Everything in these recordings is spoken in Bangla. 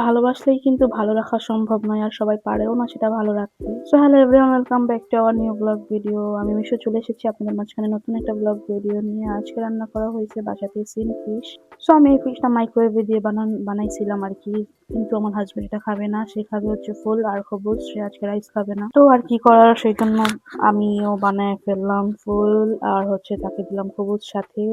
ভালোবাসলেই কিন্তু ভালো রাখা সম্ভব নয়, আর সবাই পারেও না সেটা ভালো রাখতে। So hello everyone, welcome back to our new blog video. আমি মিশো চলে এসেছি আপনাদের মাঝখানে নতুন একটা ব্লগ ভিডিও নিয়ে। আজকে রান্না করা হয়েছে বাসাতে সিন ফিশ। সো আমি এই ফিশটা মাইক্রোওয়েভে দিয়ে বানাইছিলাম আর কি, কিন্তু আমার হাজবেন্ড এটা খাবে না, সে খাবে হচ্ছে ফুল আর সবুজ, সে আজকে রাইস খাবে না। তো আর কি করার, সেই জন্য আমিও বানায় ফেললাম ফুল আর হচ্ছে তাকে দিলাম সবুজ সাথে,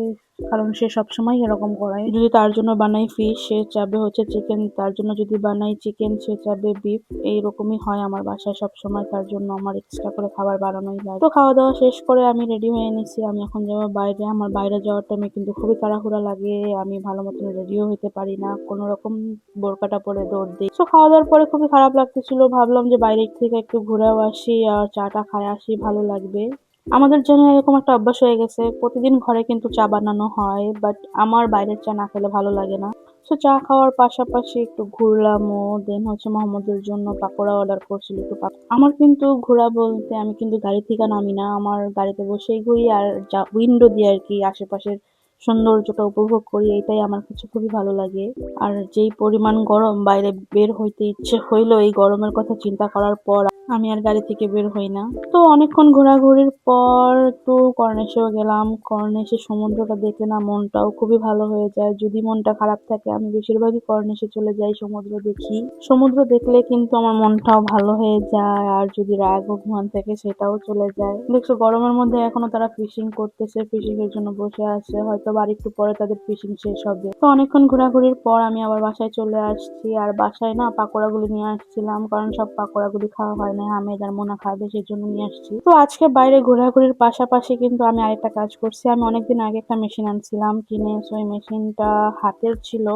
কারণ সে সবসময় এরকম করায়। যদি তার জন্য বানাই ফিশ, সে চাবে হচ্ছে চিকেন, তার জন্য যদি বানাই চিকেন, সে চাবে বিফ। এইরকমই হয় আমার বাসায় সবসময়, তার জন্য আমার এক্সট্রা করে খাবার বানানোই লাগে। তো খাওয়া দাওয়া শেষ করে আমি রেডি হয়ে নিছি, আমি এখন যাবো বাইরে। আমার বাইরে যাওয়ার টাইমে কিন্তু খুবই তাড়াহুড়া লাগে, আমি ভালো মতন রেডিও হতে পারি না, কোনো রকম বোরকাটা পরে দৌড় দিই। তো খাওয়া দাওয়ার পরে খুবই খারাপ লাগতেছিল, ভাবলাম যে বাইরে থেকে একটু ঘুরেও আসি আর চাটা খায় আসি, ভালো লাগবে। আমাদের জন্য এরকম একটা অভ্যাস হয়ে গেছে, প্রতিদিন ঘরে কিন্তু চা বানানো হয়, বাট আমার বাইরের চা না খেলে ভালো লাগে না। তো চা খাওয়ার পাশাপাশি একটু ঘুরলামও। দেন হচ্ছে মোহাম্মদের জন্য পাকোড়া অর্ডার করছিল, একটু আমার কিন্তু ঘোরা বলতে, আমি কিন্তু গাড়ি থেকে নামি না, আমার গাড়িতে বসেই ঘুরি আর যা উইন্ডো দিয়ে আর কি আশেপাশের সৌন্দর্যটা উপভোগ করি, এটাই আমার কাছে খুবই ভালো লাগে। আর যেই পরিমাণ গরম, বাইরে বের হইতে ইচ্ছে হইলো এই গরমের কথা চিন্তা করার পর আমি আর গাড়ি থেকে বের হই না। তো অনেকক্ষণ ঘোরাঘুরির পর একটু কর্নেশেও গেলাম। কর্নেশে সমুদ্রটা দেখলে না মনটাও খুবই ভালো হয়ে যায়। যদি মনটা খারাপ থাকে আমি বেশিরভাগই কর্নেশে চলে যাই, সমুদ্র দেখি। সমুদ্র দেখলে কিন্তু আমার মনটাও ভালো হয়ে যায়, আর যদি রাগ অভিমান থাকে সেটাও চলে যায়। দেখছো গরমের মধ্যে এখনো তারা ফিশিং করতেছে, ফিশিং এর জন্য বসে আছে, হয়তো আর একটু পরে তাদের ফিশিং শেষ হবে। তো অনেকক্ষণ ঘোরাঘুরির পর আমি আবার বাসায় চলে আসছি, আর বাসায় না পাকোড়াগুলি নিয়ে আসছিলাম, কারণ সব পাকোড়াগুলি খাওয়া হয় না, হামেদ আর মোনা খাবে সেই জন্য নিয়ে আসছি। তো আজকে বাইরে ঘোরাঘুরির পাশাপাশি কিন্তু আমি আরেকটা কাজ করছি। আমি অনেকদিন আগে একটা মেশিন আনছিলাম কিনে, সো ওই মেশিনটা হাতের ছিল,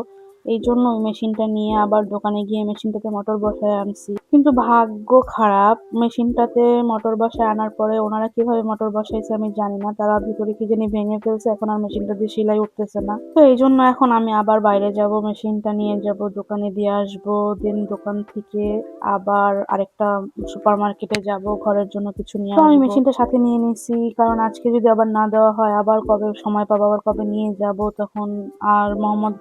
এই জন্য ওই মেশিনটা নিয়ে আবার দোকানে গিয়ে মেশিনটাতে মোটর বসায় আনছি। কিন্তু ভাগ্য খারাপ, মেশিনটাতে মোটর বসায় আনার পরে ওনারা কিভাবে মোটর বসাইছে আমি জানি না, তারা ভিতরে কি জানি ভেঙে ফেলছে, এখন আর মেশিনটা দিয়ে সেলাই উঠতেছে না। তো এই জন্য এখন আমি আবার বাইরে যাব, মেশিনটা নিয়ে যাব, দোকানে দিয়ে আসবো, দেন দোকান থেকে আবার আরেকটা সুপার মার্কেটে যাব, ঘরের জন্য কিছু নিয়ে আসবো। আমি মেশিনটা সাথে নিয়ে নিছি, কারণ আজকে যদি আবার না দেওয়া হয়, আবার কবে সময় পাবো, আবার কবে নিয়ে যাব, তখন আর মোহাম্মদ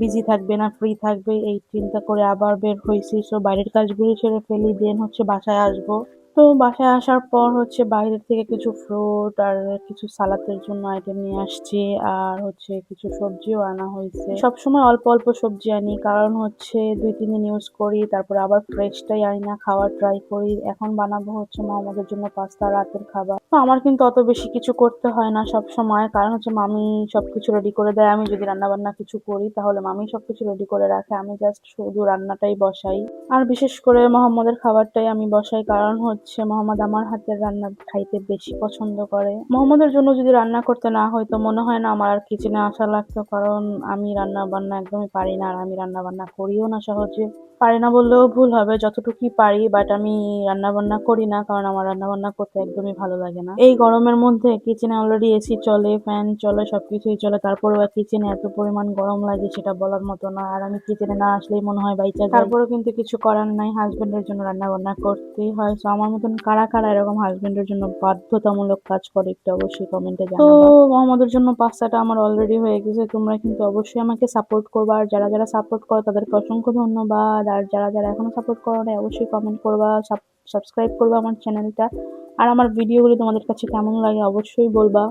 বিজি থাকবে না, ফ্রি থাকবে, এই চিন্তা করে আবার বের হয়েছি। সো বাইরের কাজগুলি সেরে ফেলি, দেন হচ্ছে বাসায় আসবো। তো বাসায় আসার পর হচ্ছে বাইরের থেকে কিছু ফ্রুট আর কিছু সালাদের জন্য আইটেম নিয়ে আসছি, আর হচ্ছে কিছু সবজিও আনা হয়েছে। সবসময় অল্প অল্প সবজি আনি, কারণ হচ্ছে 2-3 দিন ইউজ করি, তারপরে আবার ফ্রেশটাই আনি না, খাওয়ার ট্রাই করি। এখন বানাবো হচ্ছে মোহাম্মদের জন্য পাস্তা, রাতের খাবার। তো আমার কিন্তু অত বেশি কিছু করতে হয় না সব সময়, কারণ হচ্ছে মামি সবকিছু রেডি করে দেয়। আমি যদি রান্না বান্না কিছু করি তাহলে মামি সবকিছু রেডি করে রাখে, আমি জাস্ট শুধু রান্নাটাই বসাই। আর বিশেষ করে মোহাম্মদের খাবারটাই আমি বসাই, কারণ হচ্ছে মোহাম্মদ আমার হাতের রান্না খাইতে বেশি পছন্দ করে। মোহাম্মদের জন্য যদি রান্না করতে না হয় তো মনে হয় না আমার আর কিচেনে আসা লাগতো, কারণ আমি রান্না বান্না একদমই পারি না, আর আমি রান্না বান্না করিও না সহজে। পারি না বললেও ভুল হবে, যতটুকুই পারি, বাট আমি রান্না বান্না করি না, কারণ আমার রান্না বান্না করতে একদমই ভালো লাগে না। এই গরমের মধ্যে কিচেনে অলরেডি এসি চলে, ফ্যান চলে, সবকিছুই চলে, তারপরেও কিচেনে এত পরিমাণ গরম লাগে সেটা বলার মতো না। আর আমি কিচেনে না আসলেই মনে হয় বাইচা যাই। তারপরেও কিন্তু কিছু করার নাই, হাজবেন্ডের জন্য রান্না বান্না করতেই হয়। তো আমার মতন কারা কারা এরকম হাজবেন্ডের জন্য বাধ্যতামূলক কাজ করে একটু অবশ্যই কমেন্টে জানাবা। তো আমাদের জন্য পাস্তাটা আমার অলরেডি হয়ে গেছে, তোমরা কিন্তু অবশ্যই আমাকে সাপোর্ট করবা, আর যারা যারা সাপোর্ট করো তাদেরকে অসংখ্য ধন্যবাদ, আর যারা যারা এখনো সাপোর্ট করো না অবশ্যই কমেন্ট করবা, সাবস্ক্রাইব করবা আমার চ্যানেলটা। আর আমার ভিডিওগুলি তোমাদের কাছে কেমন লাগে অবশ্যই বলবা।